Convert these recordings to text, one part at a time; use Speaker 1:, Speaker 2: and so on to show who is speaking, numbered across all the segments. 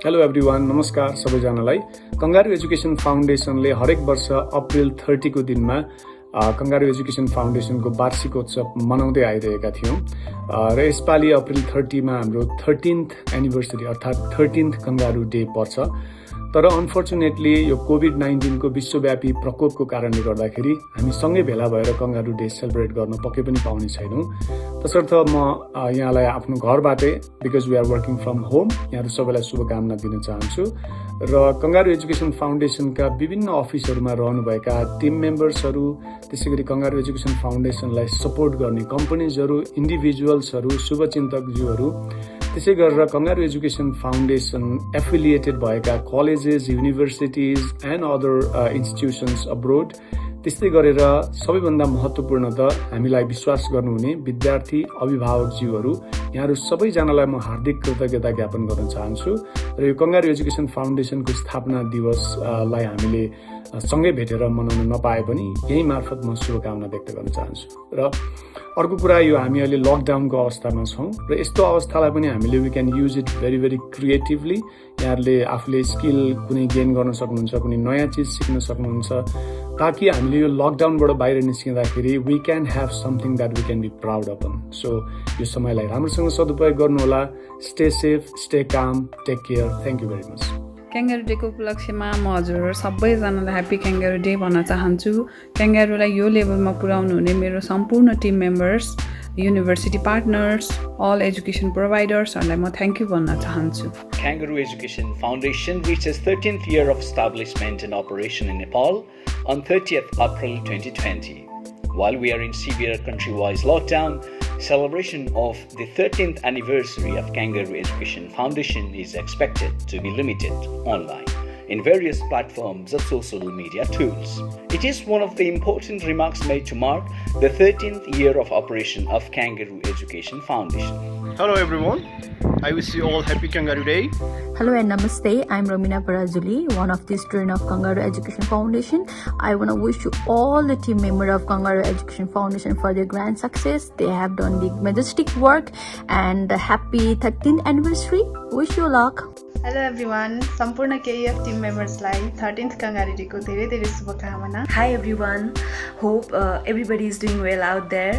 Speaker 1: Hello everyone, नमस्कार सबैजनालाई। Kangaroo education फाउन्डेसनले हरेक वर्ष अप्रिल 30 को दिनमा कंगारू एजुकेसन फाउन्डेसनको वार्षिकोत्सव मनाउँदै आइरहेका थियौँ र यसपालि अप्रिल 30 मा हाम्रो 13th एनिभर्सरी अर्थात् 13th कंगारू डे पर्छ। तर अनफर्चुनेटली यो कोभिड-19 को विश्वव्यापी प्रकोपको कारणले गर्दाखेरि हामी सँगै भेला भएर कंगारू डे सेलिब्रेट गर्न पक्कै पनि पाउने छैनौँ। तसर्थ म यहाँलाई आफ्नो घरबाटै, because we are working from home, यहाँहरू सबैलाई शुभकामना दिन चाहन्छु र कंगारू एजुकेसन फाउन्डेसनका विभिन्न अफिसहरूमा रहनुभएका टिम मेम्बर्सहरू, त्यसैगरी कंगारू एजुकेसन फाउन्डेसनलाई सपोर्ट गर्ने कम्पनीजहरू, इन्डिभिजुअल्सहरू, शुभचिन्तकज्यूहरू, त्यसै गरेर कंगारू एजुकेसन फाउन्डेसन एफिलिएटेड भएका colleges, universities and other institutions abroad, त्यस्तै गरेर सबैभन्दा महत्त्वपूर्ण त हामीलाई विश्वास गर्नुहुने विद्यार्थी, अभिभावकज्यूहरू, यहाँहरू सबैजनालाई म हार्दिक कृतज्ञता ज्ञापन गर्न चाहन्छु र यो कंगारू एजुकेसन फाउन्डेसनको स्थापना दिवसलाई हामीले सँगै भेटेर मनाउन नपाए पनि यही मार्फत म शुभकामना व्यक्त गर्न चाहन्छु। र अर्को कुरा, यो हामी अहिले लकडाउनको अवस्थामा छौँ र यस्तो अवस्थालाई पनि हामीले we can use it very very creatively. यहाँहरूले आफूले स्किल कुनै गेन गर्न सक्नुहुन्छ, कुनै नयाँ चिज सिक्न सक्नुहुन्छ, ताकि हामीले यो लकडाउनबाट बाहिर निस्किँदाखेरि we can have something that we can be proud upon. So यो समयलाई राम्रोसँग सदुपयोग गर्नुहोला। Stay safe, stay calm, take care. Thank you very much.
Speaker 2: Kangaroo डेको उपलक्ष्यमा म हजुर सबैजनालाई ह्याप्पी क्याङ्गारू डे भन्न चाहन्छु। क्याङ्गारूलाई यो लेभलमा पुर्याउनु हुने मेरो सम्पूर्ण team members, university partners, all education प्रोभाइडर्सहरूलाई म थ्याङ्क यू भन्न चाहन्छु।
Speaker 3: Kangaroo Education Foundation reaches 13th year of establishment and operation in Nepal on 30th April 2020. While we are in severe country-wide lockdown, celebration of the 13th anniversary of Kangaroo Education Foundation is expected to be limited online in various platforms of social media tools. It is one of the important remarks made to mark the 13th year of operation of Kangaroo Education Foundation.
Speaker 4: Hello everyone, I wish you all happy Kangaroo Day.
Speaker 5: Hello and namaste. I'm Romina Parazuli, one of the students of Kangaroo Education Foundation. I want to wish you all the team members of Kangaroo Education Foundation for their grand success. They have done the majestic work and happy 13th anniversary. Wish you luck.
Speaker 6: Hello everyone, सम्पूर्ण KF team मेम्बर्सलाई 13th kangaroo डेको धेरै धेरै शुभकामना।
Speaker 7: Hi everyone, hope everybody is doing well out there.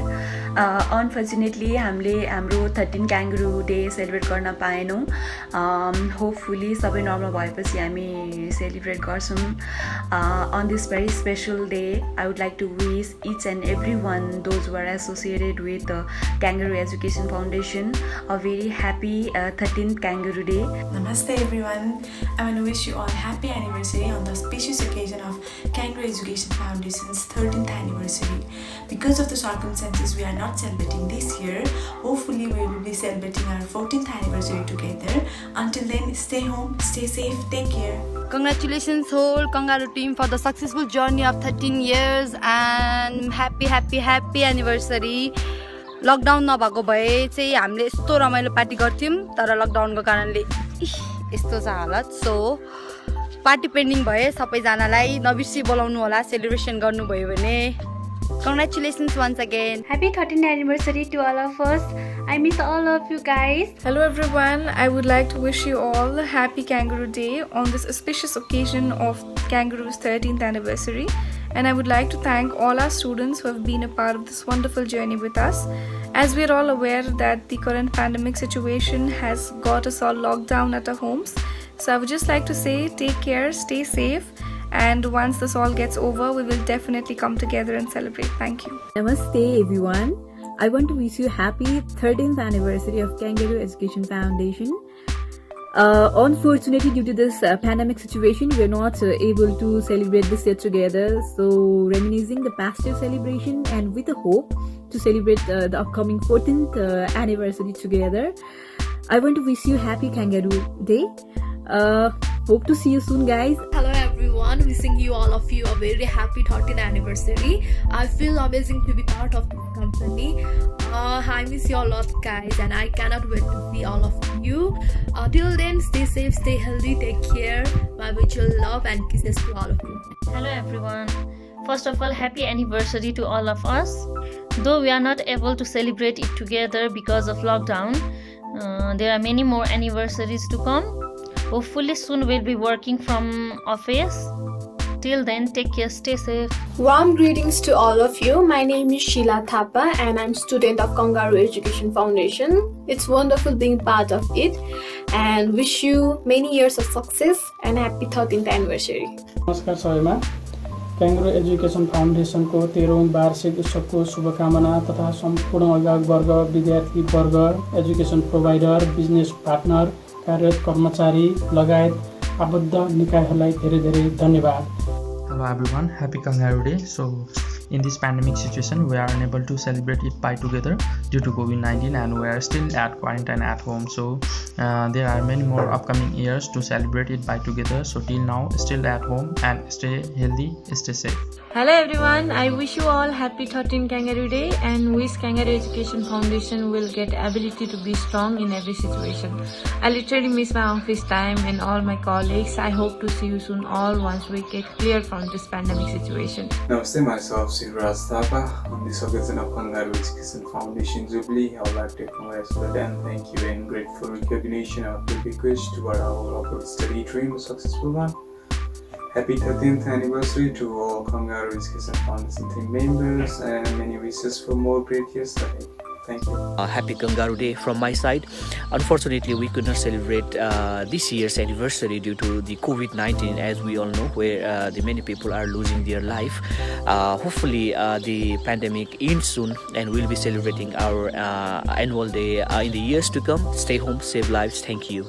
Speaker 7: Unfortunately हामीले हाम्रो 13 Kangaroo Day celebrate गर्न पाएनौँ। Hopefully सबै नर्मल भएपछि हामी सेलिब्रेट गर्छौँ। On this very special day, I would like to wish each and everyone, those who are associated with Kangaroo Education Foundation, a very happy 13th Kangaroo Day.
Speaker 8: Namaste everyone, I want to wish you all happy anniversary on the auspicious occasion of Kangaroo Education Foundation's 13th anniversary. Because of the circumstances, we are not celebrating this year. Hopefully we will be celebrating our 14th anniversary together. Until then, stay home, stay safe, take care.
Speaker 9: Congratulations whole Kangaroo team for the successful journey of 13 years and happy anniversary. Lockdown नभएको भए चाहिँ हामीले यस्तो रमाइलो party गर्थ्यौँ, तर लकडाउनको कारणले यस्तो छ हालत। सो पार्टी पेन्डिङ भए सबैजनालाई नबिर्सी बोलाउनु होला, सेलिब्रेसन गर्नुभयो भने। Congratulations once again.
Speaker 10: Happy 13th anniversary to all of us. I miss all of you guys.
Speaker 11: Hello everyone. I would like to wish you all a happy Kangaroo Day on this auspicious occasion of Kangaroo's 13th anniversary. And I would like to thank all our students who have been a part of this wonderful journey with us. As we're all aware that the current pandemic situation has got us all locked down at our homes. So I would just like to say, take care, stay safe. And once this all gets over, we will definitely come together and celebrate. Thank you.
Speaker 12: Namaste everyone. I want to wish you happy 13th anniversary of Kangaroo Education Foundation. Unfortunately, due to this pandemic situation, we are not able to celebrate this year together. So, reminiscing the past year celebration and with a hope to celebrate the upcoming 14th anniversary together, I want to wish you happy Kangaroo Day. Hope to see you soon, guys.
Speaker 13: Hello everyone, wishing you all of you a very happy 13th anniversary. I feel amazing to be part of this company. I miss you a lot, guys, and I cannot wait to see all of you. Till then, stay safe, stay healthy, take care. My virtual love and kisses to all of you.
Speaker 14: Hello everyone. First of all, happy anniversary to all of us. Though we are not able to celebrate it together because of lockdown, there are many more anniversaries to come. Hopefully soon we'll be working from office. Till then, take care, stay safe.
Speaker 15: Warm greetings to all of you. My name is Sheila Thapa and I'm student of Kangaroo Education Foundation. It's wonderful being part of it and wish you many years of success and happy 13th anniversary.
Speaker 16: नमस्कार सबैमा क्याङ्ग्रो education फाउन्डेसनको 13औं वार्षिक उत्सवको शुभकामना तथा सम्पूर्ण अभिभावक वर्ग, विद्यार्थी वर्ग, एजुकेसन प्रोभाइडर, बिजनेस पार्टनर, कार्यरत कर्मचारी लगायत आबद्ध निकायहरूलाई धेरै धन्यवाद।
Speaker 17: Hello everyone, happy Kangaroo Day. So in this pandemic situation we are unable to celebrate it by together due to COVID-19 and we are still at quarantine at home. So there are many more upcoming years to celebrate it by together. So till now, still at home and stay healthy, stay safe.
Speaker 18: Hello everyone, I wish you all happy 13th Kangaroo Day and wish Kangaroo Education Foundation will get ability to be strong in every situation. I literally miss my office time and all my colleagues. I hope to see you soon all once we get clear from this pandemic situation.
Speaker 19: Namaste, myself Sivraj Thapa. On this occasion of Kangaroo Education Foundation Jubilee, I would like to congratulate and thank you and grateful recognition of the bequest toward our local study dream, a successful one. Happy 13th anniversary to all Kangaroo Education Foundation team members and many wishes for more great years ahead. Thank you.
Speaker 20: Happy Kangaroo Day from my side. Unfortunately, we could not celebrate this year's anniversary due to the COVID-19, as we all know, where the many people are losing their life. Hopefully, the pandemic ends soon and we'll be celebrating our annual day in the years to come. Stay home, save lives. Thank you.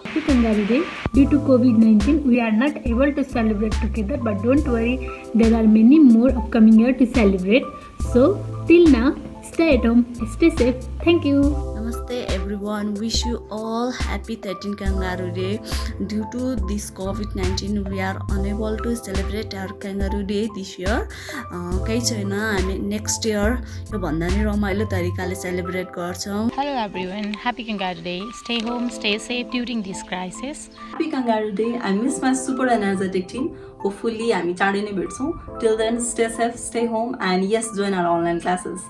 Speaker 21: Happy Kangaroo Day. Due to COVID-19, we are not able to celebrate together, but don't worry, there are many more upcoming years to celebrate. So, till now, stay at home, stay safe. Thank you.
Speaker 22: Namaste everyone, wish you all happy 13th Kangaroo Day. Due to this COVID-19, we are unable to celebrate our Kangaroo Day this year. Kehi chaina, हामी next year यो भन्दा नि रमाइलो तरिकाले celebrate गर्छौं.
Speaker 23: Hello everyone, happy Kangaroo Day. Stay home, stay safe during this crisis.
Speaker 24: Happy Kangaroo Day. I miss my super energetic team. Hopefully हामी चाँडै नै भेट्छौं. Till then, stay safe, stay home and yes, join our online classes.